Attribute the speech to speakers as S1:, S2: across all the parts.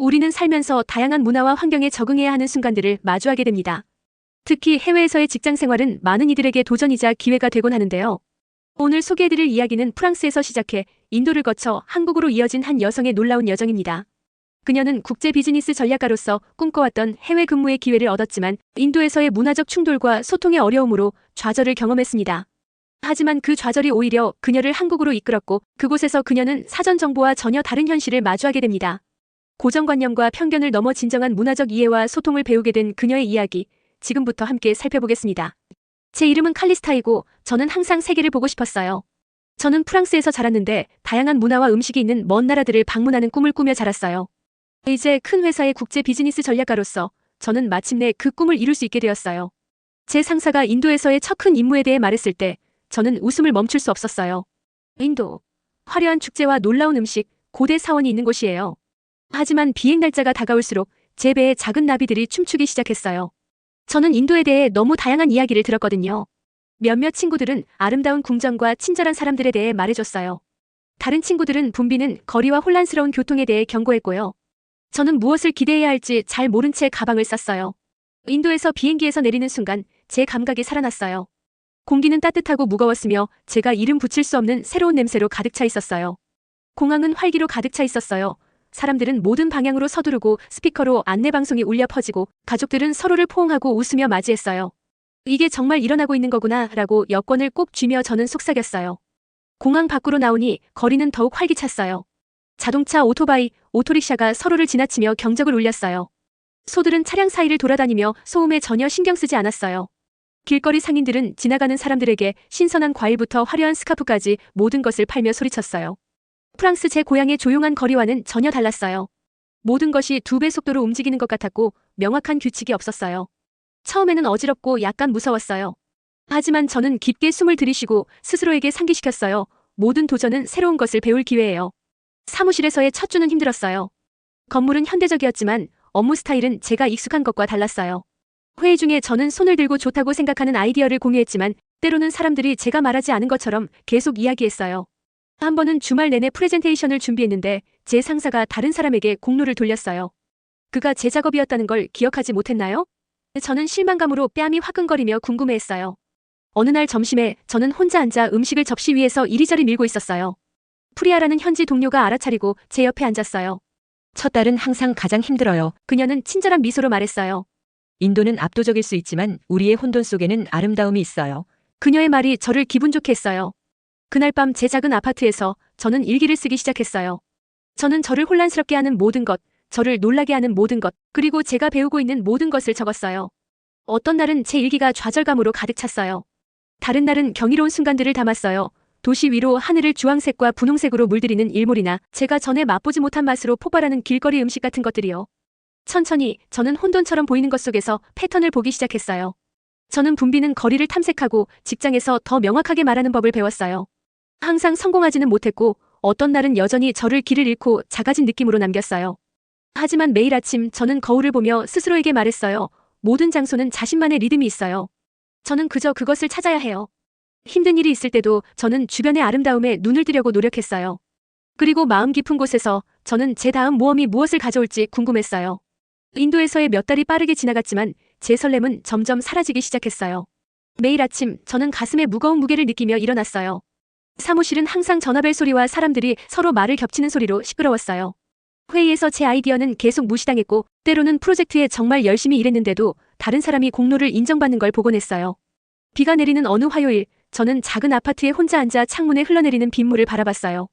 S1: 우리는 살면서 다양한 문화와 환경에 적응해야 하는 순간들을 마주하게 됩니다. 특히 해외에서의 직장 생활은 많은 이들에게 도전이자 기회가 되곤 하는데요. 오늘 소개해드릴 이야기는 프랑스에서 시작해 인도를 거쳐 한국으로 이어진 한 여성의 놀라운 여정입니다. 그녀는 국제 비즈니스 전략가로서 꿈꿔왔던 해외 근무의 기회를 얻었지만 인도에서의 문화적 충돌과 소통의 어려움으로 좌절을 경험했습니다. 하지만 그 좌절이 오히려 그녀를 한국으로 이끌었고 그곳에서 그녀는 사전 정보와 전혀 다른 현실을 마주하게 됩니다. 고정관념과 편견을 넘어 진정한 문화적 이해와 소통을 배우게 된 그녀의 이야기, 지금부터 함께 살펴보겠습니다. 제 이름은 칼리스타이고 저는 항상 세계를 보고 싶었어요. 저는 프랑스에서 자랐는데 다양한 문화와 음식이 있는 먼 나라들을 방문하는 꿈을 꾸며 자랐어요. 이제 큰 회사의 국제 비즈니스 전략가로서 저는 마침내 그 꿈을 이룰 수 있게 되었어요. 제 상사가 인도에서의 첫 큰 임무에 대해 말했을 때 저는 웃음을 멈출 수 없었어요. 인도. 화려한 축제와 놀라운 음식, 고대 사원이 있는 곳이에요. 하지만 비행 날짜가 다가올수록 제 배에 작은 나비들이 춤추기 시작했어요. 저는 인도에 대해 너무 다양한 이야기를 들었거든요. 몇몇 친구들은 아름다운 궁전과 친절한 사람들에 대해 말해줬어요. 다른 친구들은 붐비는 거리와 혼란스러운 교통에 대해 경고했고요. 저는 무엇을 기대해야 할지 잘 모른 채 가방을 쌌어요. 인도에서 비행기에서 내리는 순간 제 감각이 살아났어요. 공기는 따뜻하고 무거웠으며 제가 이름 붙일 수 없는 새로운 냄새로 가득 차 있었어요. 공항은 활기로 가득 차 있었어요. 사람들은 모든 방향으로 서두르고 스피커로 안내방송이 울려 퍼지고 가족들은 서로를 포옹하고 웃으며 맞이했어요. 이게 정말 일어나고 있는 거구나 라고 여권을 꼭 쥐며 저는 속삭였어요. 공항 밖으로 나오니 거리는 더욱 활기찼어요. 자동차, 오토바이, 오토릭샤가 서로를 지나치며 경적을 울렸어요. 소들은 차량 사이를 돌아다니며 소음에 전혀 신경 쓰지 않았어요. 길거리 상인들은 지나가는 사람들에게 신선한 과일부터 화려한 스카프까지 모든 것을 팔며 소리쳤어요. 프랑스 제 고향의 조용한 거리와는 전혀 달랐어요. 모든 것이 2배 속도로 움직이는 것 같았고 명확한 규칙이 없었어요. 처음에는 어지럽고 약간 무서웠어요. 하지만 저는 깊게 숨을 들이쉬고 스스로에게 상기시켰어요. 모든 도전은 새로운 것을 배울 기회예요. 사무실에서의 첫 주는 힘들었어요. 건물은 현대적이었지만 업무 스타일은 제가 익숙한 것과 달랐어요. 회의 중에 저는 손을 들고 좋다고 생각하는 아이디어를 공유했지만 때로는 사람들이 제가 말하지 않은 것처럼 계속 이야기했어요. 한 번은 주말 내내 프레젠테이션을 준비했는데 제 상사가 다른 사람에게 공로를 돌렸어요. 그가 제 작업이었다는 걸 기억하지 못했나요? 저는 실망감으로 뺨이 화끈거리며 궁금해했어요. 어느 날 점심에 저는 혼자 앉아 음식을 접시 위에서 이리저리 밀고 있었어요. 프리아라는 현지 동료가 알아차리고 제 옆에 앉았어요.
S2: 첫 달은 항상 가장 힘들어요.
S1: 그녀는 친절한 미소로 말했어요.
S2: 인도는 압도적일 수 있지만 우리의 혼돈 속에는 아름다움이 있어요.
S1: 그녀의 말이 저를 기분 좋게 했어요. 그날 밤 제 작은 아파트에서 저는 일기를 쓰기 시작했어요. 저는 저를 혼란스럽게 하는 모든 것, 저를 놀라게 하는 모든 것, 그리고 제가 배우고 있는 모든 것을 적었어요. 어떤 날은 제 일기가 좌절감으로 가득 찼어요. 다른 날은 경이로운 순간들을 담았어요. 도시 위로 하늘을 주황색과 분홍색으로 물들이는 일몰이나 제가 전에 맛보지 못한 맛으로 폭발하는 길거리 음식 같은 것들이요. 천천히 저는 혼돈처럼 보이는 것 속에서 패턴을 보기 시작했어요. 저는 붐비는 거리를 탐색하고 직장에서 더 명확하게 말하는 법을 배웠어요. 항상 성공하지는 못했고 어떤 날은 여전히 저를 길을 잃고 작아진 느낌으로 남겼어요. 하지만 매일 아침 저는 거울을 보며 스스로에게 말했어요. 모든 장소는 자신만의 리듬이 있어요. 저는 그저 그것을 찾아야 해요. 힘든 일이 있을 때도 저는 주변의 아름다움에 눈을 뜨려고 노력했어요. 그리고 마음 깊은 곳에서 저는 제 다음 모험이 무엇을 가져올지 궁금했어요. 인도에서의 몇 달이 빠르게 지나갔지만 제 설렘은 점점 사라지기 시작했어요. 매일 아침 저는 가슴에 무거운 무게를 느끼며 일어났어요. 사무실은 항상 전화벨 소리와 사람들이 서로 말을 겹치는 소리로 시끄러웠어요. 회의에서 제 아이디어는 계속 무시당했고 때로는 프로젝트에 정말 열심히 일했는데도 다른 사람이 공로를 인정받는 걸 보곤 했어요. 비가 내리는 어느 화요일 저는 작은 아파트에 혼자 앉아 창문에 흘러내리는 빗물을 바라봤어요.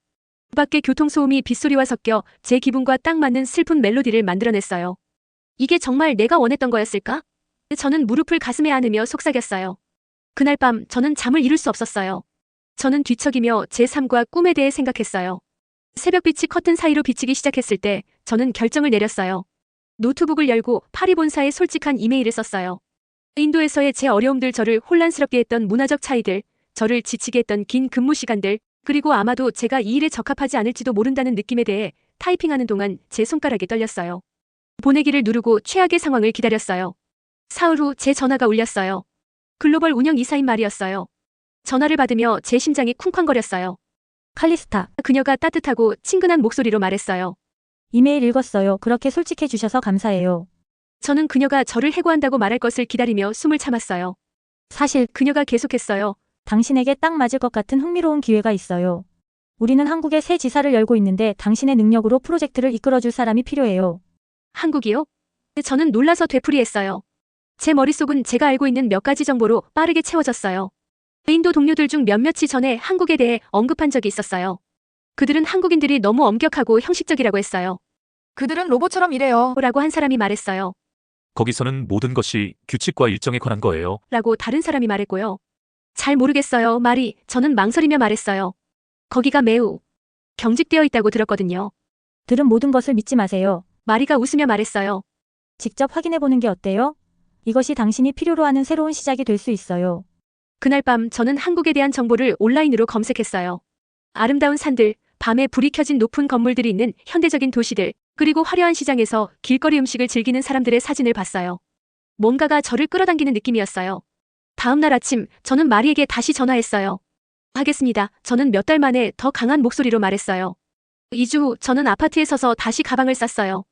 S1: 밖의 교통소음이 빗소리와 섞여 제 기분과 딱 맞는 슬픈 멜로디를 만들어냈어요. 이게 정말 내가 원했던 거였을까? 저는 무릎을 가슴에 안으며 속삭였어요. 그날 밤 저는 잠을 이룰 수 없었어요. 저는 뒤척이며 제 삶과 꿈에 대해 생각했어요. 새벽빛이 커튼 사이로 비치기 시작했을 때 저는 결정을 내렸어요. 노트북을 열고 파리 본사에 솔직한 이메일을 썼어요. 인도에서의 제 어려움들, 저를 혼란스럽게 했던 문화적 차이들, 저를 지치게 했던 긴 근무 시간들, 그리고 아마도 제가 이 일에 적합하지 않을지도 모른다는 느낌에 대해 타이핑하는 동안 제 손가락이 떨렸어요. 보내기를 누르고 최악의 상황을 기다렸어요. 사흘 후 제 전화가 울렸어요. 글로벌 운영 이사인 말이었어요. 전화를 받으며 제 심장이 쿵쾅거렸어요. 칼리스타, 그녀가 따뜻하고 친근한 목소리로 말했어요.
S3: 이메일 읽었어요. 그렇게 솔직해 주셔서 감사해요.
S1: 저는 그녀가 저를 해고한다고 말할 것을 기다리며 숨을 참았어요.
S3: 사실
S1: 그녀가 계속했어요.
S3: 당신에게 딱 맞을 것 같은 흥미로운 기회가 있어요. 우리는 한국에 새 지사를 열고 있는데 당신의 능력으로 프로젝트를 이끌어줄 사람이 필요해요.
S1: 한국이요? 저는 놀라서 되풀이했어요. 제 머릿속은 제가 알고 있는 몇 가지 정보로 빠르게 채워졌어요. 인도 동료들 중 몇몇이 전에 한국에 대해 언급한 적이 있었어요. 그들은 한국인들이 너무 엄격하고 형식적이라고 했어요.
S4: 그들은 로봇처럼 일해요.
S1: 라고 한 사람이 말했어요.
S5: 거기서는 모든 것이 규칙과 일정에 관한 거예요.
S1: 라고 다른 사람이 말했고요. 잘 모르겠어요. 말이 저는 망설이며 말했어요. 거기가 매우 경직되어 있다고 들었거든요.
S3: 들은 모든 것을 믿지 마세요.
S1: 마리가 웃으며 말했어요.
S3: 직접 확인해보는 게 어때요? 이것이 당신이 필요로 하는 새로운 시작이 될 수 있어요.
S1: 그날 밤 저는 한국에 대한 정보를 온라인으로 검색했어요. 아름다운 산들, 밤에 불이 켜진 높은 건물들이 있는 현대적인 도시들, 그리고 화려한 시장에서 길거리 음식을 즐기는 사람들의 사진을 봤어요. 뭔가가 저를 끌어당기는 느낌이었어요. 다음 날 아침 저는 마리에게 다시 전화했어요. 하겠습니다. 저는 몇 달 만에 더 강한 목소리로 말했어요. 2주 후 저는 아파트에 서서 다시 가방을 쌌어요.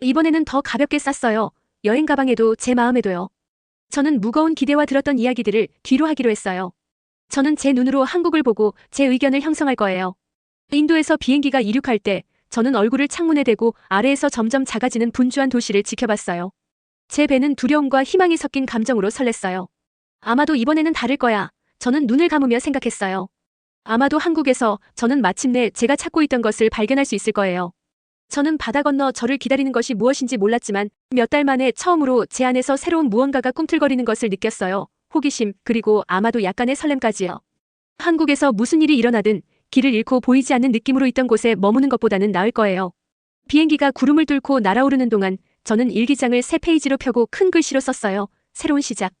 S1: 이번에는 더 가볍게 쌌어요. 여행 가방에도 제 마음에도요. 저는 무거운 기대와 들었던 이야기들을 뒤로 하기로 했어요. 저는 제 눈으로 한국을 보고 제 의견을 형성할 거예요. 인도에서 비행기가 이륙할 때 저는 얼굴을 창문에 대고 아래에서 점점 작아지는 분주한 도시를 지켜봤어요. 제 배는 두려움과 희망이 섞인 감정으로 설렜어요. 아마도 이번에는 다를 거야. 저는 눈을 감으며 생각했어요. 아마도 한국에서 저는 마침내 제가 찾고 있던 것을 발견할 수 있을 거예요. 저는 바다 건너 저를 기다리는 것이 무엇인지 몰랐지만 몇 달 만에 처음으로 제 안에서 새로운 무언가가 꿈틀거리는 것을 느꼈어요. 호기심, 그리고 아마도 약간의 설렘까지요. 한국에서 무슨 일이 일어나든 길을 잃고 보이지 않는 느낌으로 있던 곳에 머무는 것보다는 나을 거예요. 비행기가 구름을 뚫고 날아오르는 동안 저는 일기장을 3페이지로 펴고 큰 글씨로 썼어요. 새로운 시작.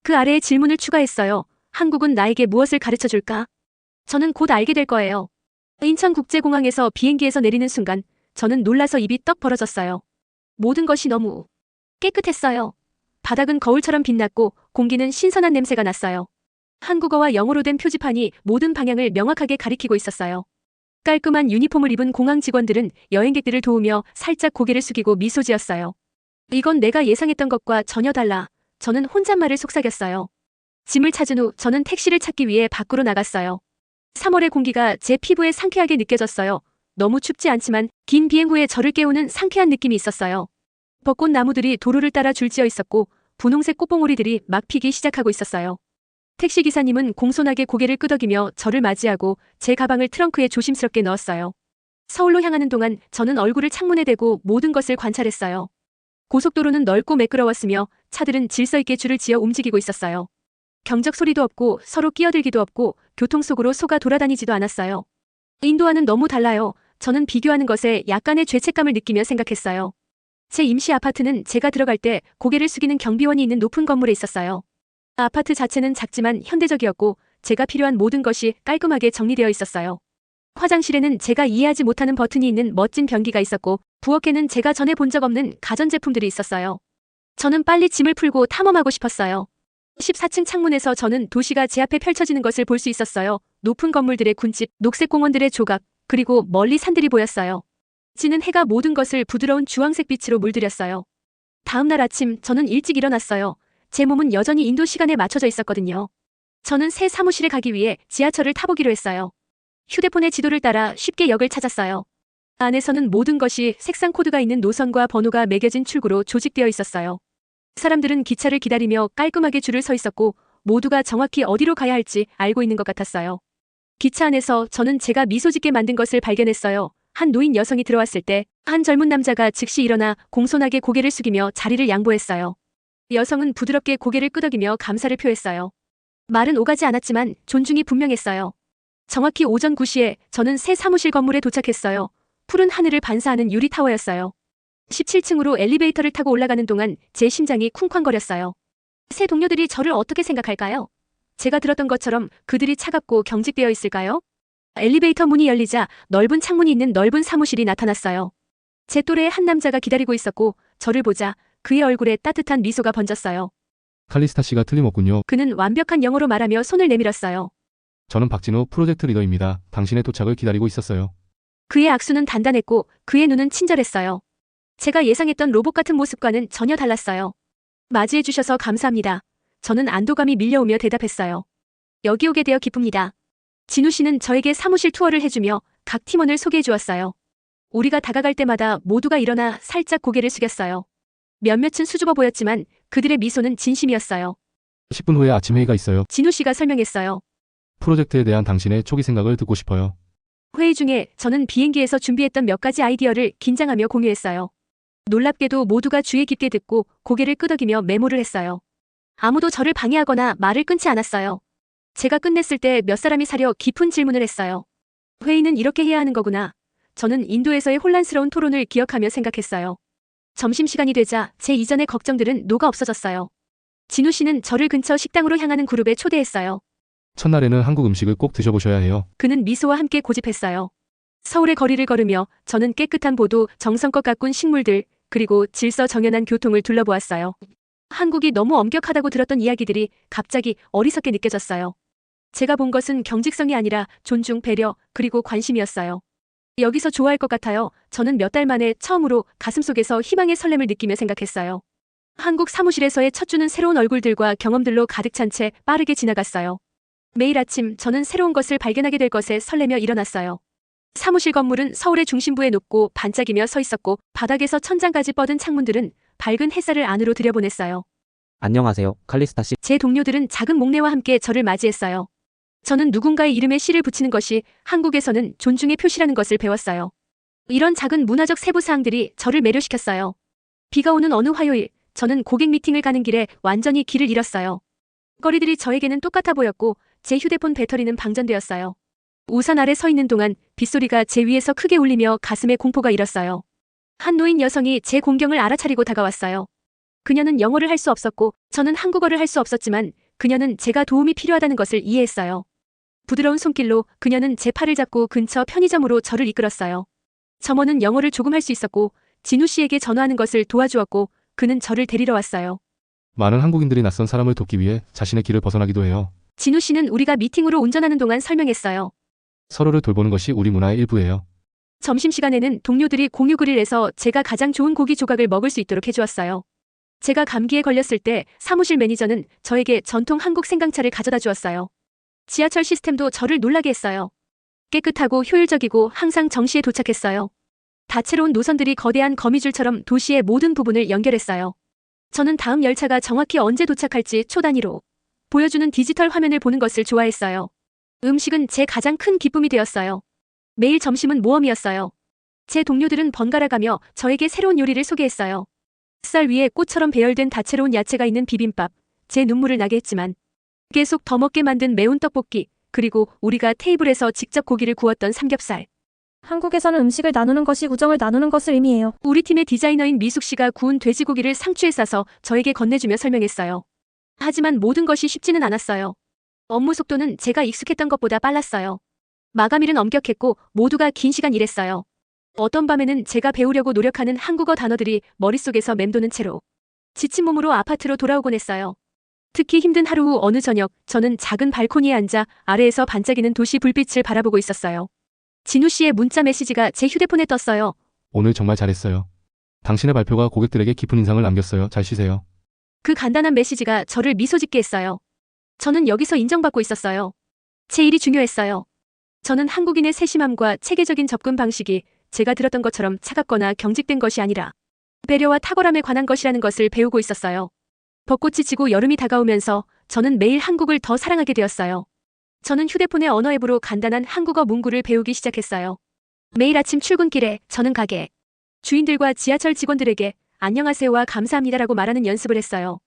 S1: 그 아래에 질문을 추가했어요. 한국은 나에게 무엇을 가르쳐 줄까? 저는 곧 알게 될 거예요. 인천국제공항에서 비행기에서 내리는 순간 저는 놀라서 입이 떡 벌어졌어요. 모든 것이 너무 깨끗했어요. 바닥은 거울처럼 빛났고 공기는 신선한 냄새가 났어요. 한국어와 영어로 된 표지판이 모든 방향을 명확하게 가리키고 있었어요. 깔끔한 유니폼을 입은 공항 직원들은 여행객들을 도우며 살짝 고개를 숙이고 미소 지었어요. 이건 내가 예상했던 것과 전혀 달라. 저는 혼잣말을 속삭였어요. 짐을 찾은 후 저는 택시를 찾기 위해 밖으로 나갔어요. 3월의 공기가 제 피부에 상쾌하게 느껴졌어요. 너무 춥지 않지만 긴 비행 후에 저를 깨우는 상쾌한 느낌이 있었어요. 벚꽃 나무들이 도로를 따라 줄지어 있었고 분홍색 꽃봉오리들이 막 피기 시작하고 있었어요. 택시기사님은 공손하게 고개를 끄덕이며 저를 맞이하고 제 가방을 트렁크에 조심스럽게 넣었어요. 서울로 향하는 동안 저는 얼굴을 창문에 대고 모든 것을 관찰했어요. 고속도로는 넓고 매끄러웠으며 차들은 질서 있게 줄을 지어 움직이고 있었어요. 경적 소리도 없고 서로 끼어들기도 없고 교통 속으로 소가 돌아다니지도 않았어요. 인도와는 너무 달라요. 저는 비교하는 것에 약간의 죄책감을 느끼며 생각했어요. 제 임시 아파트는 제가 들어갈 때 고개를 숙이는 경비원이 있는 높은 건물에 있었어요. 아파트 자체는 작지만 현대적이었고 제가 필요한 모든 것이 깔끔하게 정리되어 있었어요. 화장실에는 제가 이해하지 못하는 버튼이 있는 멋진 변기가 있었고 부엌에는 제가 전에 본 적 없는 가전제품들이 있었어요. 저는 빨리 짐을 풀고 탐험하고 싶었어요. 14층 창문에서 저는 도시가 제 앞에 펼쳐지는 것을 볼 수 있었어요. 높은 건물들의 군집, 녹색 공원들의 조각, 그리고 멀리 산들이 보였어요. 지는 해가 모든 것을 부드러운 주황색 빛으로 물들였어요. 다음 날 아침 저는 일찍 일어났어요. 제 몸은 여전히 인도 시간에 맞춰져 있었거든요. 저는 새 사무실에 가기 위해 지하철을 타보기로 했어요. 휴대폰의 지도를 따라 쉽게 역을 찾았어요. 안에서는 모든 것이 색상 코드가 있는 노선과 번호가 매겨진 출구로 조직되어 있었어요. 사람들은 기차를 기다리며 깔끔하게 줄을 서 있었고 모두가 정확히 어디로 가야 할지 알고 있는 것 같았어요. 기차 안에서 저는 제가 미소 짓게 만든 것을 발견했어요. 한 노인 여성이 들어왔을 때 한 젊은 남자가 즉시 일어나 공손하게 고개를 숙이며 자리를 양보했어요. 여성은 부드럽게 고개를 끄덕이며 감사를 표했어요. 말은 오가지 않았지만 존중이 분명했어요. 정확히 오전 9시에 저는 새 사무실 건물에 도착했어요. 푸른 하늘을 반사하는 유리타워였어요. 17층으로 엘리베이터를 타고 올라가는 동안 제 심장이 쿵쾅거렸어요. 새 동료들이 저를 어떻게 생각할까요? 제가 들었던 것처럼 그들이 차갑고 경직되어 있을까요? 엘리베이터 문이 열리자 넓은 창문이 있는 넓은 사무실이 나타났어요. 제 또래의 한 남자가 기다리고 있었고 저를 보자 그의 얼굴에 따뜻한 미소가 번졌어요.
S6: 칼리스타 씨가 틀림없군요.
S1: 그는 완벽한 영어로 말하며 손을 내밀었어요.
S6: 저는 박진우 프로젝트 리더입니다. 당신의 도착을 기다리고 있었어요.
S1: 그의 악수는 단단했고 그의 눈은 친절했어요. 제가 예상했던 로봇 같은 모습과는 전혀 달랐어요. 맞이해 주셔서 감사합니다. 저는 안도감이 밀려오며 대답했어요. 여기 오게 되어 기쁩니다. 진우 씨는 저에게 사무실 투어를 해주며 각 팀원을 소개해 주었어요. 우리가 다가갈 때마다 모두가 일어나 살짝 고개를 숙였어요. 몇몇은 수줍어 보였지만 그들의 미소는 진심이었어요.
S6: 10분 후에 아침 회의가 있어요.
S1: 진우 씨가 설명했어요.
S6: 프로젝트에 대한 당신의 초기 생각을 듣고 싶어요.
S1: 회의 중에 저는 비행기에서 준비했던 몇 가지 아이디어를 긴장하며 공유했어요. 놀랍게도 모두가 주의 깊게 듣고 고개를 끄덕이며 메모를 했어요. 아무도 저를 방해하거나 말을 끊지 않았어요. 제가 끝냈을 때 몇 사람이 사려 깊은 질문을 했어요. 회의는 이렇게 해야 하는 거구나. 저는 인도에서의 혼란스러운 토론을 기억하며 생각했어요. 점심시간이 되자 제 이전의 걱정들은 녹아 없어졌어요. 진우 씨는 저를 근처 식당으로 향하는 그룹에 초대했어요.
S6: 첫날에는 한국 음식을 꼭 드셔보셔야 해요.
S1: 그는 미소와 함께 고집했어요. 서울의 거리를 걸으며 저는 깨끗한 보도, 정성껏 가꾼 식물들, 그리고 질서정연한 교통을 둘러보았어요. 한국이 너무 엄격하다고 들었던 이야기들이 갑자기 어리석게 느껴졌어요. 제가 본 것은 경직성이 아니라 존중, 배려, 그리고 관심이었어요. 여기서 좋아할 것 같아요. 저는 몇 달 만에 처음으로 가슴속에서 희망의 설렘을 느끼며 생각했어요. 한국 사무실에서의 첫 주는 새로운 얼굴들과 경험들로 가득 찬 채 빠르게 지나갔어요. 매일 아침 저는 새로운 것을 발견하게 될 것에 설레며 일어났어요. 사무실 건물은 서울의 중심부에 높고 반짝이며 서 있었고 바닥에서 천장까지 뻗은 창문들은 밝은 햇살을 안으로 들여보냈어요.
S7: 안녕하세요, 칼리스타 씨.
S1: 제 동료들은 작은 목례와 함께 저를 맞이했어요. 저는 누군가의 이름에 씨를 붙이는 것이 한국에서는 존중의 표시라는 것을 배웠어요. 이런 작은 문화적 세부사항들이 저를 매료시켰어요. 비가 오는 어느 화요일, 저는 고객 미팅을 가는 길에 완전히 길을 잃었어요. 거리들이 저에게는 똑같아 보였고 제 휴대폰 배터리는 방전되었어요. 우산 아래 서 있는 동안 빗소리가 제 위에서 크게 울리며 가슴에 공포가 일었어요. 한 노인 여성이 제 공경을 알아차리고 다가왔어요. 그녀는 영어를 할 수 없었고 저는 한국어를 할 수 없었지만 그녀는 제가 도움이 필요하다는 것을 이해했어요. 부드러운 손길로 그녀는 제 팔을 잡고 근처 편의점으로 저를 이끌었어요. 점원은 영어를 조금 할 수 있었고 진우 씨에게 전화하는 것을 도와주었고 그는 저를 데리러 왔어요.
S6: 많은 한국인들이 낯선 사람을 돕기 위해 자신의 길을 벗어나기도 해요.
S1: 진우 씨는 우리가 미팅으로 운전하는 동안 설명했어요.
S6: 서로를 돌보는 것이 우리 문화의 일부예요.
S1: 점심시간에는 동료들이 공유 그릴에서 제가 가장 좋은 고기 조각을 먹을 수 있도록 해주었어요. 제가 감기에 걸렸을 때 사무실 매니저는 저에게 전통 한국 생강차를 가져다 주었어요. 지하철 시스템도 저를 놀라게 했어요. 깨끗하고 효율적이고 항상 정시에 도착했어요. 다채로운 노선들이 거대한 거미줄처럼 도시의 모든 부분을 연결했어요. 저는 다음 열차가 정확히 언제 도착할지 초 단위로 보여주는 디지털 화면을 보는 것을 좋아했어요. 음식은 제 가장 큰 기쁨이 되었어요. 매일 점심은 모험이었어요. 제 동료들은 번갈아가며 저에게 새로운 요리를 소개했어요. 쌀 위에 꽃처럼 배열된 다채로운 야채가 있는 비빔밥, 제 눈물을 나게 했지만 계속 더 먹게 만든 매운 떡볶이, 그리고 우리가 테이블에서 직접 고기를 구웠던 삼겹살.
S3: 한국에서는 음식을 나누는 것이 우정을 나누는 것을 의미해요.
S1: 우리 팀의 디자이너인 미숙 씨가 구운 돼지고기를 상추에 싸서 저에게 건네주며 설명했어요. 하지만 모든 것이 쉽지는 않았어요. 업무 속도는 제가 익숙했던 것보다 빨랐어요. 마감일은 엄격했고 모두가 긴 시간 일했어요. 어떤 밤에는 제가 배우려고 노력하는 한국어 단어들이 머릿속에서 맴도는 채로 지친 몸으로 아파트로 돌아오곤 했어요. 특히 힘든 하루 후 어느 저녁 저는 작은 발코니에 앉아 아래에서 반짝이는 도시 불빛을 바라보고 있었어요. 진우 씨의 문자 메시지가 제 휴대폰에 떴어요.
S6: 오늘 정말 잘했어요. 당신의 발표가 고객들에게 깊은 인상을 남겼어요. 잘 쉬세요.
S1: 그 간단한 메시지가 저를 미소 짓게 했어요. 저는 여기서 인정받고 있었어요. 제 일이 중요했어요. 저는 한국인의 세심함과 체계적인 접근 방식이 제가 들었던 것처럼 차갑거나 경직된 것이 아니라 배려와 탁월함에 관한 것이라는 것을 배우고 있었어요. 벚꽃이 지고 여름이 다가오면서 저는 매일 한국을 더 사랑하게 되었어요. 저는 휴대폰의 언어 앱으로 간단한 한국어 문구를 배우기 시작했어요. 매일 아침 출근길에 저는 가게 주인들과 지하철 직원들에게 안녕하세요와 감사합니다라고 말하는 연습을 했어요.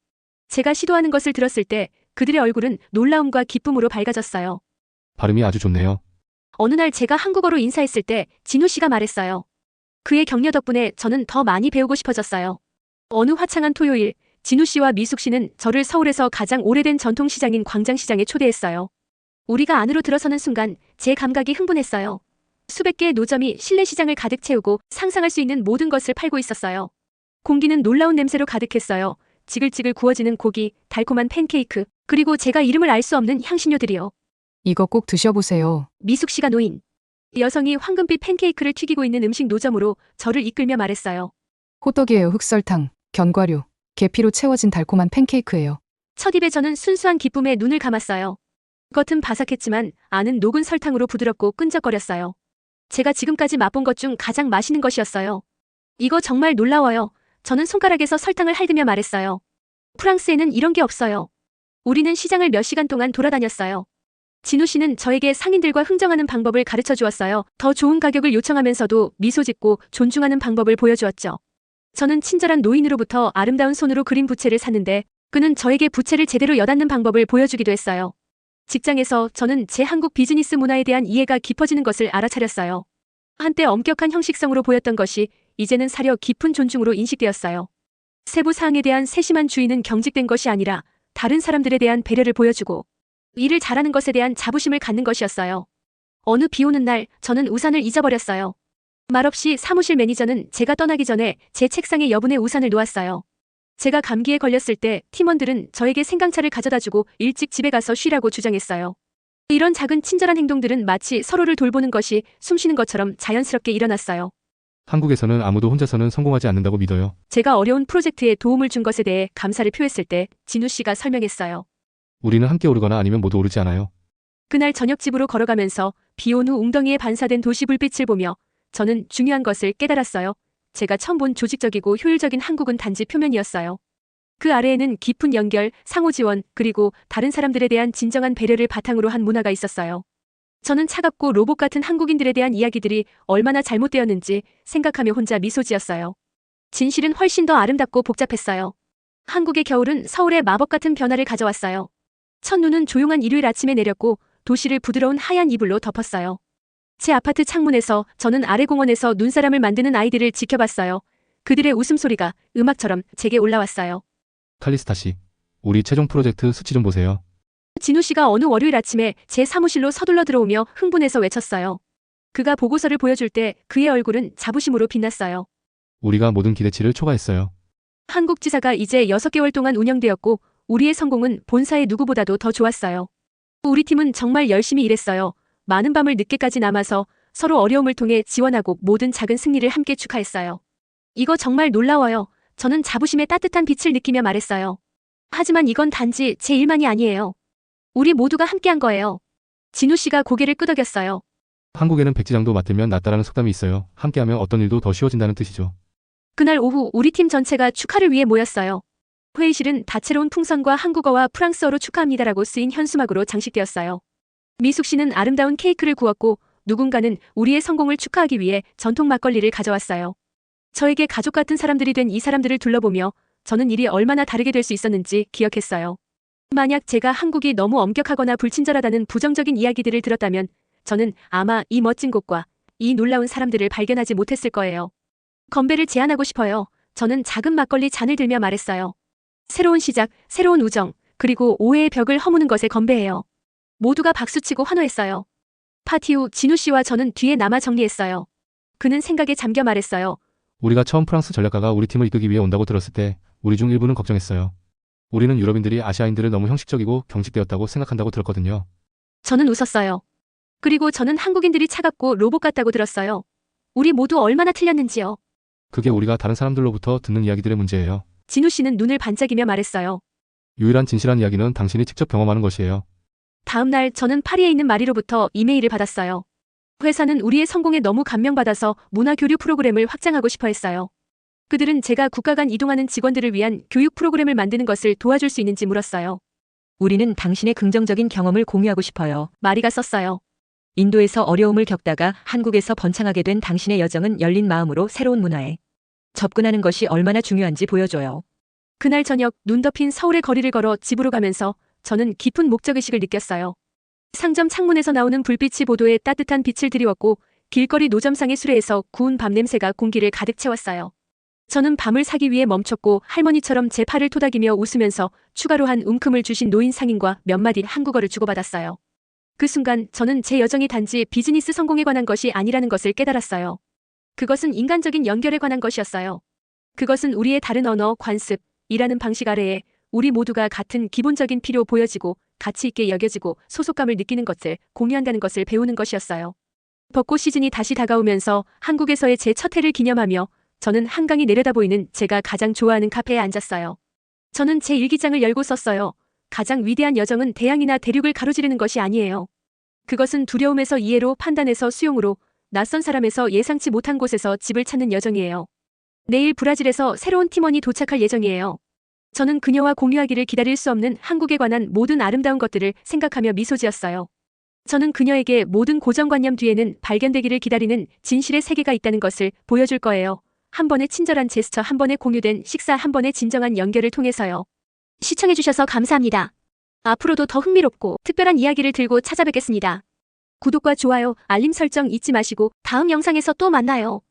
S1: 제가 시도하는 것을 들었을 때 그들의 얼굴은 놀라움과 기쁨으로 밝아졌어요.
S6: 발음이 아주 좋네요.
S1: 어느 날 제가 한국어로 인사했을 때 진우 씨가 말했어요. 그의 격려 덕분에 저는 더 많이 배우고 싶어졌어요. 어느 화창한 토요일, 진우 씨와 미숙 씨는 저를 서울에서 가장 오래된 전통시장인 광장시장에 초대했어요. 우리가 안으로 들어서는 순간 제 감각이 흥분했어요. 수백 개의 노점이 실내 시장을 가득 채우고 상상할 수 있는 모든 것을 팔고 있었어요. 공기는 놀라운 냄새로 가득했어요. 지글지글 구워지는 고기, 달콤한 팬케이크, 그리고 제가 이름을 알 수 없는 향신료들이요.
S4: 이거 꼭 드셔보세요.
S1: 미숙 씨가 노인 여성이 황금빛 팬케이크를 튀기고 있는 음식 노점으로 저를 이끌며 말했어요.
S4: 호떡이에요. 흑설탕, 견과류, 계피로 채워진 달콤한 팬케이크예요.
S1: 첫 입에 저는 순수한 기쁨에 눈을 감았어요. 겉은 바삭했지만 안은 녹은 설탕으로 부드럽고 끈적거렸어요. 제가 지금까지 맛본 것 중 가장 맛있는 것이었어요. 이거 정말 놀라워요. 저는 손가락에서 설탕을 핥으며 말했어요. 프랑스에는 이런 게 없어요. 우리는 시장을 몇 시간 동안 돌아다녔어요. 진우 씨는 저에게 상인들과 흥정하는 방법을 가르쳐 주었어요. 더 좋은 가격을 요청하면서도 미소 짓고 존중하는 방법을 보여주었죠. 저는 친절한 노인으로부터 아름다운 손으로 그린 부채를 샀는데 그는 저에게 부채를 제대로 여닫는 방법을 보여주기도 했어요. 직장에서 저는 제 한국 비즈니스 문화에 대한 이해가 깊어지는 것을 알아차렸어요. 한때 엄격한 형식성으로 보였던 것이 이제는 사려 깊은 존중으로 인식되었어요. 세부 사항에 대한 세심한 주의는 경직된 것이 아니라 다른 사람들에 대한 배려를 보여주고 일을 잘하는 것에 대한 자부심을 갖는 것이었어요. 어느 비 오는 날 저는 우산을 잊어버렸어요. 말없이 사무실 매니저는 제가 떠나기 전에 제 책상에 여분의 우산을 놓았어요. 제가 감기에 걸렸을 때 팀원들은 저에게 생강차를 가져다주고 일찍 집에 가서 쉬라고 주장했어요. 이런 작은 친절한 행동들은 마치 서로를 돌보는 것이 숨쉬는 것처럼 자연스럽게 일어났어요.
S6: 한국에서는 아무도 혼자서는 성공하지 않는다고 믿어요.
S1: 제가 어려운 프로젝트에 도움을 준 것에 대해 감사를 표했을 때 진우 씨가 설명했어요.
S6: 우리는 함께 오르거나 아니면 모두 오르지 않아요.
S1: 그날 저녁 집으로 걸어가면서 비 온 후 웅덩이에 반사된 도시 불빛을 보며 저는 중요한 것을 깨달았어요. 제가 처음 본 조직적이고 효율적인 한국은 단지 표면이었어요. 그 아래에는 깊은 연결, 상호 지원, 그리고 다른 사람들에 대한 진정한 배려를 바탕으로 한 문화가 있었어요. 저는 차갑고 로봇 같은 한국인들에 대한 이야기들이 얼마나 잘못되었는지 생각하며 혼자 미소 지었어요. 진실은 훨씬 더 아름답고 복잡했어요. 한국의 겨울은 서울의 마법 같은 변화를 가져왔어요. 첫눈은 조용한 일요일 아침에 내렸고 도시를 부드러운 하얀 이불로 덮었어요. 제 아파트 창문에서 저는 아래 공원에서 눈사람을 만드는 아이들을 지켜봤어요. 그들의 웃음소리가 음악처럼 제게 올라왔어요.
S6: 칼리스타 씨, 우리 최종 프로젝트 수치 좀 보세요.
S1: 진우 씨가 어느 월요일 아침에 제 사무실로 서둘러 들어오며 흥분해서 외쳤어요. 그가 보고서를 보여줄 때 그의 얼굴은 자부심으로 빛났어요.
S6: 우리가 모든 기대치를 초과했어요.
S1: 한국 지사가 이제 6개월 동안 운영되었고 우리의 성공은 본사의 누구보다도 더 좋았어요. 우리 팀은 정말 열심히 일했어요. 많은 밤을 늦게까지 남아서 서로 어려움을 통해 지원하고 모든 작은 승리를 함께 축하했어요. 이거 정말 놀라워요. 저는 자부심의 따뜻한 빛을 느끼며 말했어요. 하지만 이건 단지 제 일만이 아니에요. 우리 모두가 함께한 거예요. 진우 씨가 고개를 끄덕였어요.
S6: 한국에는 백지장도 맞들면 낫다라는 속담이 있어요. 함께하면 어떤 일도 더 쉬워진다는 뜻이죠.
S1: 그날 오후 우리 팀 전체가 축하를 위해 모였어요. 회의실은 다채로운 풍선과 한국어와 프랑스어로 축하합니다라고 쓰인 현수막으로 장식되었어요. 미숙 씨는 아름다운 케이크를 구웠고 누군가는 우리의 성공을 축하하기 위해 전통 막걸리를 가져왔어요. 저에게 가족 같은 사람들이 된 이 사람들을 둘러보며 저는 일이 얼마나 다르게 될 수 있었는지 기억했어요. 만약 제가 한국이 너무 엄격하거나 불친절하다는 부정적인 이야기들을 들었다면 저는 아마 이 멋진 곳과 이 놀라운 사람들을 발견하지 못했을 거예요. 건배를 제안하고 싶어요. 저는 작은 막걸리 잔을 들며 말했어요. 새로운 시작, 새로운 우정, 그리고 오해의 벽을 허무는 것에 건배해요. 모두가 박수치고 환호했어요. 파티 후 진우 씨와 저는 뒤에 남아 정리했어요. 그는 생각에 잠겨 말했어요.
S6: 우리가 처음 프랑스 전략가가 우리 팀을 이끌기 위해 온다고 들었을 때 우리 중 일부는 걱정했어요. 우리는 유럽인들이 아시아인들을 너무 형식적이고 경직되었다고 생각한다고 들었거든요.
S1: 저는 웃었어요. 그리고 저는 한국인들이 차갑고 로봇 같다고 들었어요. 우리 모두 얼마나 틀렸는지요.
S6: 그게 우리가 다른 사람들로부터 듣는 이야기들의 문제예요.
S1: 진우 씨는 눈을 반짝이며 말했어요.
S6: 유일한 진실한 이야기는 당신이 직접 경험하는 것이에요.
S1: 다음 날 저는 파리에 있는 마리로부터 이메일을 받았어요. 회사는 우리의 성공에 너무 감명받아서 문화교류 프로그램을 확장하고 싶어 했어요. 그들은 제가 국가 간 이동하는 직원들을 위한 교육 프로그램을 만드는 것을 도와줄 수 있는지 물었어요.
S2: 우리는 당신의 긍정적인 경험을 공유하고 싶어요.
S1: 마리가 썼어요.
S2: 인도에서 어려움을 겪다가 한국에서 번창하게 된 당신의 여정은 열린 마음으로 새로운 문화에 접근하는 것이 얼마나 중요한지 보여줘요.
S1: 그날 저녁 눈 덮인 서울의 거리를 걸어 집으로 가면서 저는 깊은 목적의식을 느꼈어요. 상점 창문에서 나오는 불빛이 보도에 따뜻한 빛을 드리웠고 길거리 노점상의 수레에서 구운 밥 냄새가 공기를 가득 채웠어요. 저는 밤을 사기 위해 멈췄고 할머니처럼 제 팔을 토닥이며 웃으면서 추가로 한 움큼을 주신 노인 상인과 몇 마디 한국어를 주고받았어요. 그 순간 저는 제 여정이 단지 비즈니스 성공에 관한 것이 아니라는 것을 깨달았어요. 그것은 인간적인 연결에 관한 것이었어요. 그것은 우리의 다른 언어, 관습, 일하는 방식 아래에 우리 모두가 같은 기본적인 필요 보여지고 가치 있게 여겨지고 소속감을 느끼는 것을 공유한다는 것을 배우는 것이었어요. 벚꽃 시즌이 다시 다가오면서 한국에서의 제 첫 해를 기념하며 저는 한강이 내려다 보이는 제가 가장 좋아하는 카페에 앉았어요. 저는 제 일기장을 열고 썼어요. 가장 위대한 여정은 대양이나 대륙을 가로지르는 것이 아니에요. 그것은 두려움에서 이해로, 판단에서 수용으로, 낯선 사람에서 예상치 못한 곳에서 집을 찾는 여정이에요. 내일 브라질에서 새로운 팀원이 도착할 예정이에요. 저는 그녀와 공유하기를 기다릴 수 없는 한국에 관한 모든 아름다운 것들을 생각하며 미소 지었어요. 저는 그녀에게 모든 고정관념 뒤에는 발견되기를 기다리는 진실의 세계가 있다는 것을 보여줄 거예요. 한 번의 친절한 제스처, 한 번의 공유된 식사, 한 번의 진정한 연결을 통해서요. 시청해주셔서 감사합니다. 앞으로도 더 흥미롭고 특별한 이야기를 들고 찾아뵙겠습니다. 구독과 좋아요, 알림 설정 잊지 마시고 다음 영상에서 또 만나요.